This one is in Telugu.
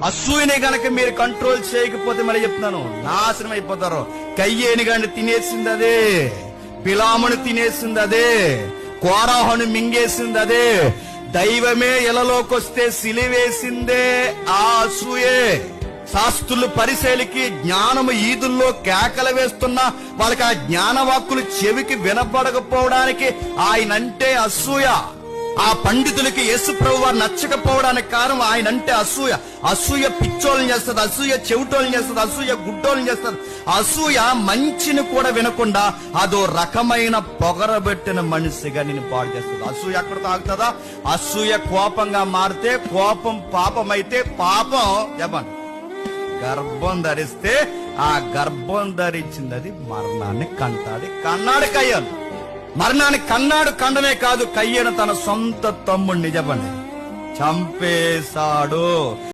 అసూయని గనక మీరు కంట్రోల్ చేయకపోతే మళ్ళీ చెప్తున్నాను నాశనం అయిపోతారు. కయ్యేని గండి తినేసింది అదే, పిలామును తినేసింది అదే, కోరాహును మింగేసింది అదే, దైవమే ఎలలోకి వస్తే సిలివేసిందే ఆ అసూయే. శాస్త్రులు పరిశీలికి జ్ఞానము ఈదుల్లో కేకలు వేస్తున్నా వాళ్ళకి ఆ జ్ఞానవాక్కులు చెవికి వినపడకపోవడానికి ఆయనంటే అసూయ. ఆ పండితులకి యేసు ప్రభు వారు నచ్చకపోవడానికి కారణం ఆయనంటే అసూయ. అసూయ పిచ్చోళ్ళని చేస్తుంది, అసూయ చెవిటోళ్ళని చేస్తుంది, అసూయ గుడ్డోళ్ళని చేస్తుంది. అసూయ మంచిని కూడా వినకుండా అదో రకమైన పొగరబెట్టిన మనిషిగా నేను పాడు చేస్తుంది. అసూయ ఎక్కడ తాగుతుందా? అసూయ కోపంగా మారితే కోపం పాపమైతే పాపం చెప్పండి గర్భం ధరిస్తే ఆ గర్భం ధరించింది అది మరణాన్ని కంటాది. కన్నాడు కయ్యను, మరణాన్ని కన్నాడు. కండనే కాదు, కయ్యను తన సొంత తమ్ముడిని చెప్పండి చంపేశాడు.